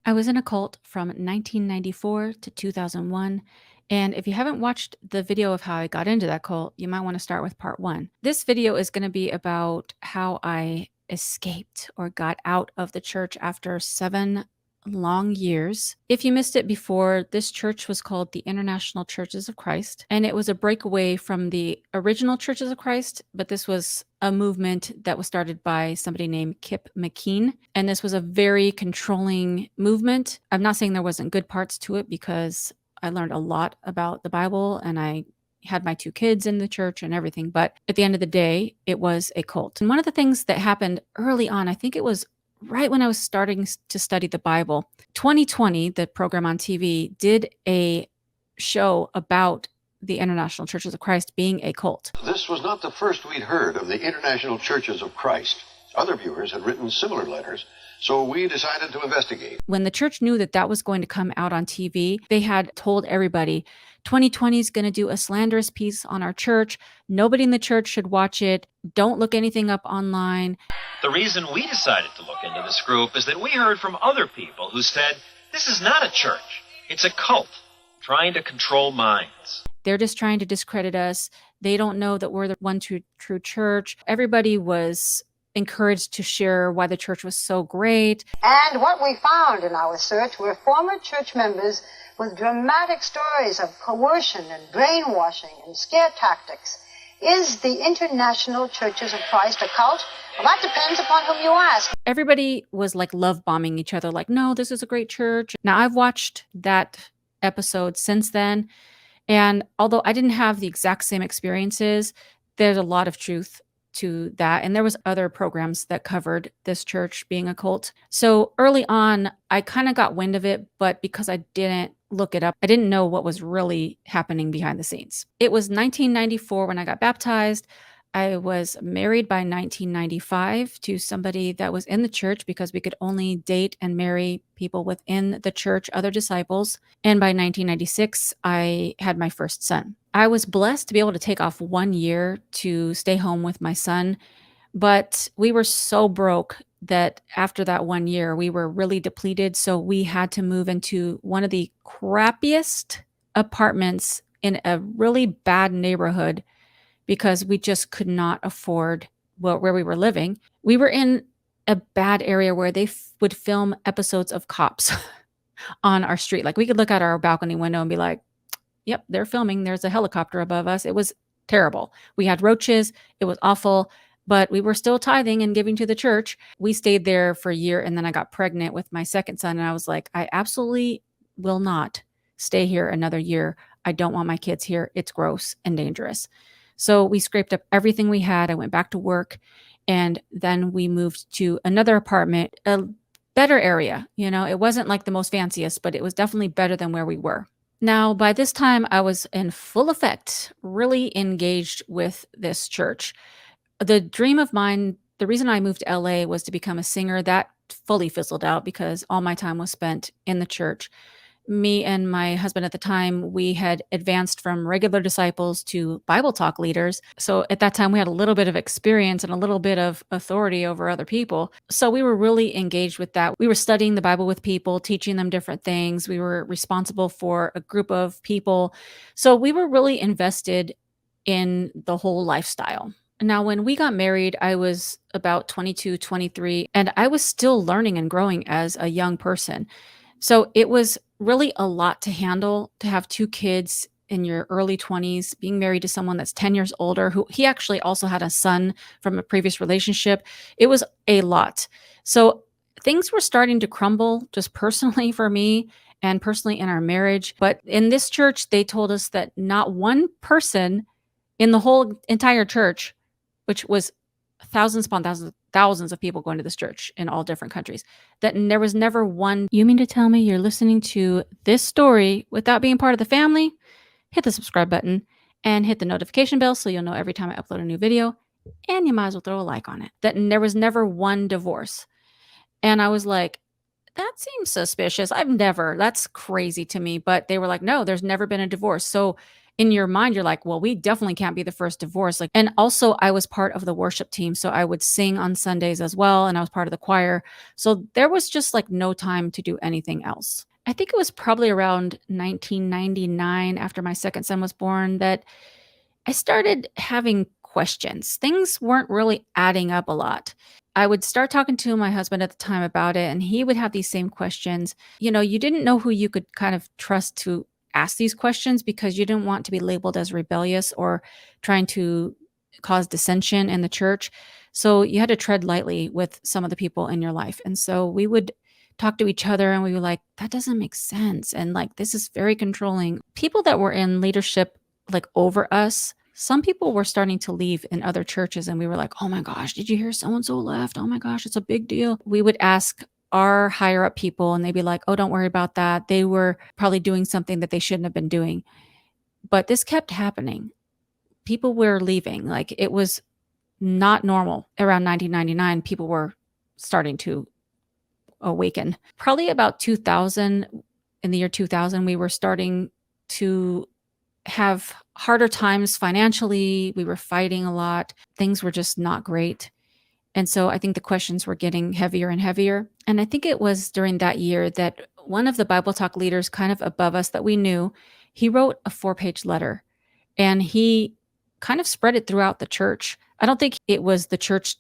I was in a cult from 1994 to 2001. And if you haven't watched the video of how I got into that cult, you might want to start with part one. This video is going to be about how I escaped or got out of the church after 7 long years. If you missed it before, this church was called the International Churches of Christ, and it was a breakaway from the original Churches of Christ, but this was a movement that was started by somebody named Kip McKean, and this was a very controlling movement. I'm not saying there wasn't good parts to it because I learned a lot about the Bible and I had my 2 kids in the church and everything, but at the end of the day, it was a cult. And one of the things that happened early on, I think it was right when I was starting to study the Bible, 2020, the program on TV, did a show about the International Churches of Christ being a cult. This was not the first we'd heard of the International Churches of Christ. Other viewers had written similar letters, so we decided to investigate. When the church knew that that was going to come out on TV, they had told everybody, 2020 is going to do a slanderous piece on our church. Nobody in the church should watch it. Don't look anything up online. The reason we decided to look into this group is that we heard from other people who said, this is not a church, it's a cult trying to control minds. They're just trying to discredit us. They don't know that we're the one true church. Everybody was encouraged to share why the church was so great. And what we found in our search were former church members with dramatic stories of coercion and brainwashing and scare tactics. Is the International Churches of Christ a cult? Well, that depends upon whom you ask. Everybody was like love bombing each other, like, no, this is a great church. Now, I've watched that episode since then, and although I didn't have the exact same experiences, there's a lot of truth to that. And there was other programs that covered this church being a cult. So early on, I kind of got wind of it, but because I didn't look it up, I didn't know what was really happening behind the scenes. It was 1994 when I got baptized. I was married by 1995 to somebody that was in the church because we could only date and marry people within the church, other disciples. And by 1996, I had my first son. I was blessed to be able to take off 1 year to stay home with my son, but we were so broke that after that 1 year, we were really depleted. So we had to move into one of the crappiest apartments in a really bad neighborhood because we just could not afford where we were living. We were in a bad area where they would film episodes of Cops on our street. Like we could look out our balcony window and be like, yep, they're filming. There's a helicopter above us. It was terrible. We had roaches. It was awful, but we were still tithing and giving to the church. We stayed there for a year, and then I got pregnant with my second son, and I was like, I absolutely will not stay here another year. I don't want my kids here. It's gross and dangerous. So we scraped up everything we had. I went back to work, and then we moved to another apartment, a better area. You know, it wasn't like the most fanciest, but it was definitely better than where we were. Now, by this time, I was in full effect, really engaged with this church. The dream of mine, the reason I moved to LA was to become a singer. That fully fizzled out because all my time was spent in the church. Me and my husband at the time, we had advanced from regular disciples to Bible talk leaders. So at that time, we had a little bit of experience and a little bit of authority over other people. So we were really engaged with that. We were studying the Bible with people, teaching them different things. We were responsible for a group of people. So we were really invested in the whole lifestyle. Now, when we got married, I was about 22, 23, and I was still learning and growing as a young person. So it was really a lot to handle to have 2 kids in your early 20s, being married to someone that's 10 years older, who he actually also had a son from a previous relationship. It was a lot. So things were starting to crumble just personally for me and personally in our marriage. But in this church, they told us that not one person in the whole entire church, which was thousands upon thousands of people going to this church in all different countries, that there was never one. You mean to tell me you're listening to this story without being part of the family? Hit the subscribe button and hit the notification bell so you'll know every time I upload a new video, and you might as well throw a like on it. That there was never one divorce. And I was like, that seems suspicious. That's crazy to me. But they were like, no, there's never been a divorce. So in your mind, you're like, well, we definitely can't be the first divorce. Like, and also I was part of the worship team. So I would sing on Sundays as well. And I was part of the choir. So there was just like no time to do anything else. I think it was probably around 1999 after my second son was born that I started having questions. Things weren't really adding up a lot. I would start talking to my husband at the time about it, and he would have these same questions. You didn't know who you could kind of trust to ask these questions because you didn't want to be labeled as rebellious or trying to cause dissension in the church. So you had to tread lightly with some of the people in your life. And so we would talk to each other and we were like, that doesn't make sense. And like, this is very controlling. People that were in leadership, like over us, some people were starting to leave in other churches. And we were like, oh my gosh, did you hear so and so left? Oh my gosh, it's a big deal. We would ask our higher up people and they'd be like, oh, don't worry about that. They were probably doing something that they shouldn't have been doing. But this kept happening. People were leaving. Like, it was not normal. Around 1999, people were starting to awaken. Probably about 2000, in the year 2000, we were starting to have harder times financially. We were fighting a lot. Things were just not great. And so I think the questions were getting heavier and heavier. And I think it was during that year that one of the Bible Talk leaders kind of above us that we knew, he wrote a 4-page letter and he kind of spread it throughout the church. I don't think it was the church.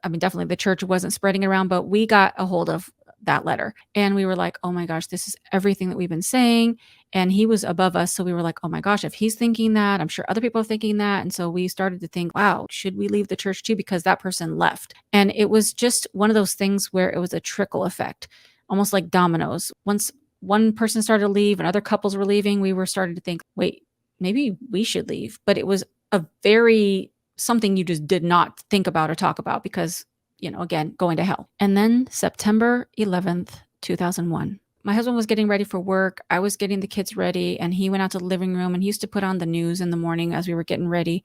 I mean, definitely the church wasn't spreading it around, but we got a hold of that letter and we were like, oh my gosh, this is everything that we've been saying. And he was above us. So we were like, oh my gosh, if he's thinking that, I'm sure other people are thinking that. And so we started to think, wow, should we leave the church too? Because that person left. And it was just one of those things where it was a trickle effect, almost like dominoes. Once one person started to leave and other couples were leaving, we were starting to think, wait, maybe we should leave. But it was a very something you just did not think about or talk about because, again, going to hell. And then September 11th, 2001. My husband was getting ready for work. I was getting the kids ready and he went out to the living room and he used to put on the news in the morning as we were getting ready.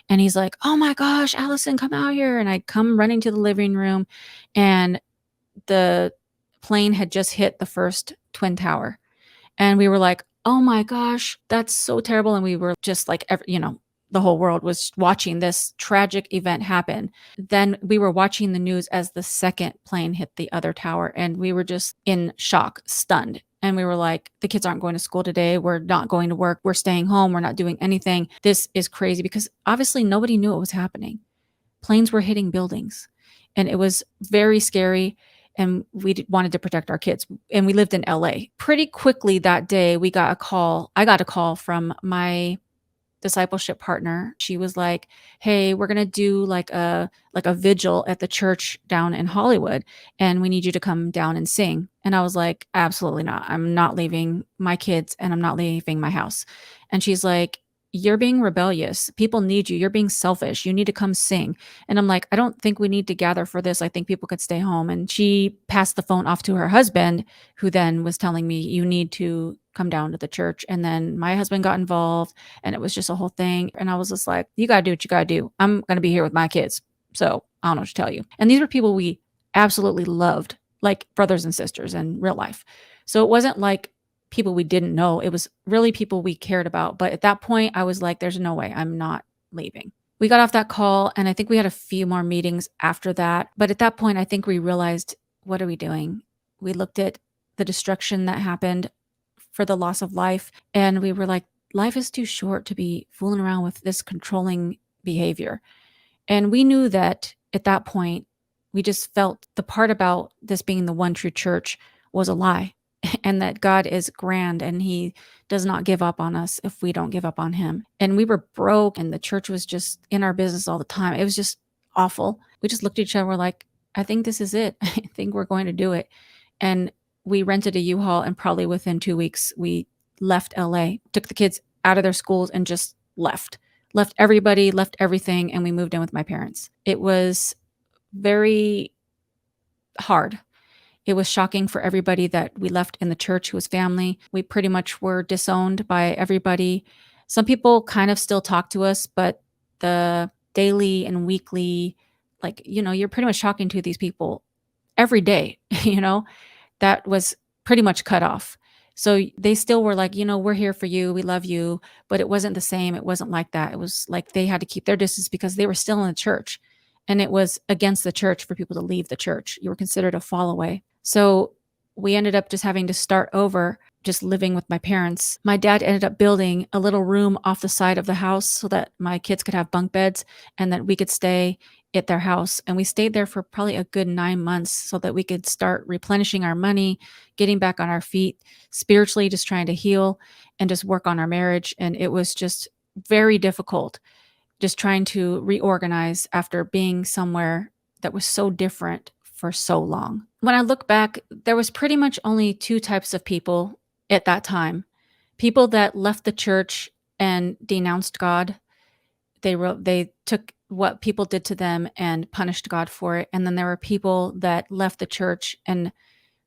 And he's like, oh my gosh, Allison, come out here. And I come running to the living room and the plane had just hit the first twin tower. And we were like, oh my gosh, that's so terrible. And we were just like, the whole world was watching this tragic event happen. Then we were watching the news as the second plane hit the other tower and we were just in shock, stunned. And we were like, the kids aren't going to school today. We're not going to work. We're staying home. We're not doing anything. This is crazy because obviously nobody knew what was happening. Planes were hitting buildings and it was very scary. And we wanted to protect our kids. And we lived in LA. Pretty quickly that day, I got a call from my discipleship partner. She was like, hey, we're going to do like a vigil at the church down in Hollywood and we need you to come down and sing. And I was like, absolutely not. I'm not leaving my kids and I'm not leaving my house. And she's like, you're being rebellious. People need you. You're being selfish. You need to come sing. And I'm like, I don't think we need to gather for this. I think people could stay home. And she passed the phone off to her husband, who then was telling me, you need to come down to the church. And then my husband got involved and it was just a whole thing. And I was just like, you got to do what you got to do. I'm going to be here with my kids. So I don't know what to tell you. And these were people we absolutely loved, like brothers and sisters in real life. So it wasn't like people we didn't know. It was really people we cared about. But at that point, I was like, there's no way I'm not leaving. We got off that call and I think we had a few more meetings after that. But at that point, I think we realized, what are we doing? We looked at the destruction that happened for the loss of life. And we were like, life is too short to be fooling around with this controlling behavior. And we knew that at that point, we just felt the part about this being the one true church was a lie. And that God is grand and he does not give up on us if we don't give up on him. And we were broke and the church was just in our business all the time. It was just awful. We just looked at each other. We're like, I think this is it. I think we're going to do it. And we rented a U-Haul and probably within 2 weeks, we left LA, took the kids out of their schools and just left everybody, left everything. And we moved in with my parents. It was very hard. It was shocking for everybody that we left in the church who was family. We pretty much were disowned by everybody. Some people kind of still talk to us, but the daily and weekly, you're pretty much talking to these people every day, that was pretty much cut off. So they still were like, we're here for you. We love you. But it wasn't the same. It wasn't like that. It was like they had to keep their distance because they were still in the church. And it was against the church for people to leave the church. You were considered a fall away. So we ended up just having to start over, just living with my parents. My dad ended up building a little room off the side of the house so that my kids could have bunk beds and that we could stay at their house. And we stayed there for probably a good 9 months so that we could start replenishing our money, getting back on our feet, spiritually just trying to heal and just work on our marriage. And it was just very difficult, just trying to reorganize after being somewhere that was so different for so long. When I look back, there was pretty much only 2 types of people at that time. People that left the church and denounced God. They took what people did to them and punished God for it. And then there were people that left the church and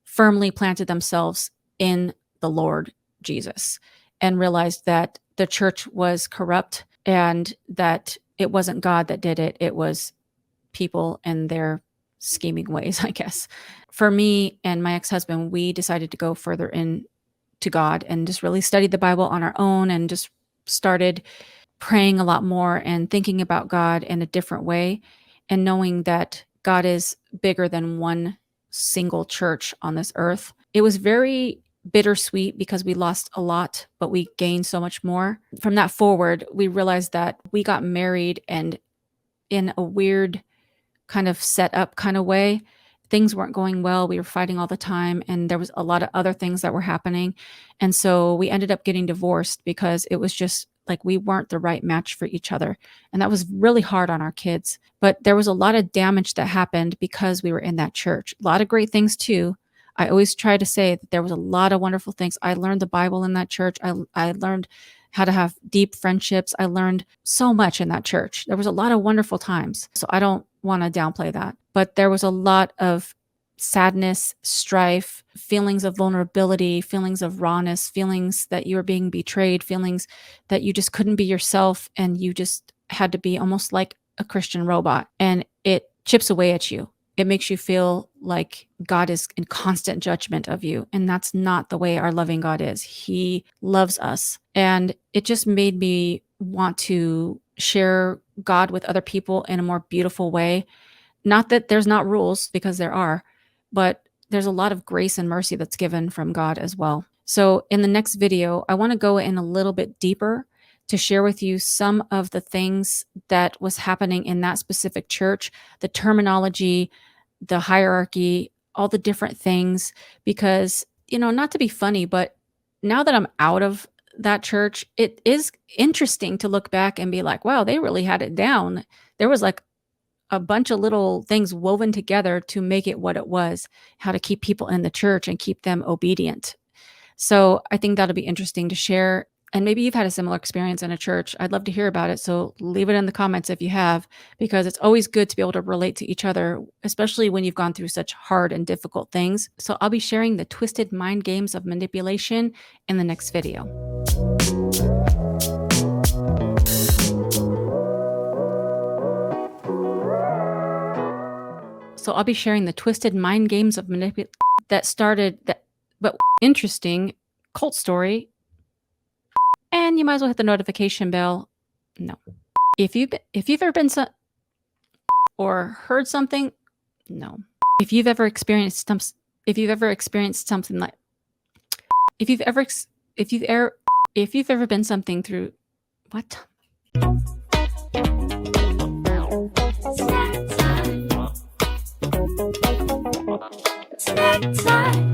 firmly planted themselves in the Lord Jesus and realized that the church was corrupt and that it wasn't God that did it. It was people and their scheming ways, I guess. For me and my ex-husband, we decided to go further in to God and just really studied the Bible on our own and just started praying a lot more and thinking about God in a different way and knowing that God is bigger than one single church on this earth. It was very bittersweet because we lost a lot, but we gained so much more. From that forward, we realized that we got married and in a weird kind of set up kind of way. Things weren't going well. We were fighting all the time and there was a lot of other things that were happening. And so we ended up getting divorced because it was just like we weren't the right match for each other. And that was really hard on our kids. But there was a lot of damage that happened because we were in that church. A lot of great things too. I always try to say that there was a lot of wonderful things. I learned the Bible in that church. I learned how to have deep friendships. I learned so much in that church. There was a lot of wonderful times. So I don't want to downplay that. But there was a lot of sadness, strife, feelings of vulnerability, feelings of rawness, feelings that you were being betrayed, feelings that you just couldn't be yourself and you just had to be almost like a Christian robot. And it chips away at you. It makes you feel like God is in constant judgment of you. And that's not the way our loving God is. He loves us. And it just made me want to share God with other people in a more beautiful way. Not that there's not rules, because there are, but there's a lot of grace and mercy that's given from God as well. So in the next video, I want to go in a little bit deeper to share with you some of the things that was happening in that specific church, the terminology, the hierarchy, all the different things, because, not to be funny, but now that I'm out of that church, it is interesting to look back and be like, wow, they really had it down. There was like a bunch of little things woven together to make it what it was, how to keep people in the church and keep them obedient. So I think that'll be interesting to share. And maybe you've had a similar experience in a church. I'd love to hear about it. So leave it in the comments if you have, because it's always good to be able to relate to each other, especially when you've gone through such hard and difficult things. So I'll be sharing the twisted mind games of manipulation in the next video. So I'll be sharing the twisted mind games of manipulation that started but interesting cult story. And you might as well hit the notification bell. No. If you've ever been or heard something, no. If you've ever experienced something like if you've ever been something through what? Snack time.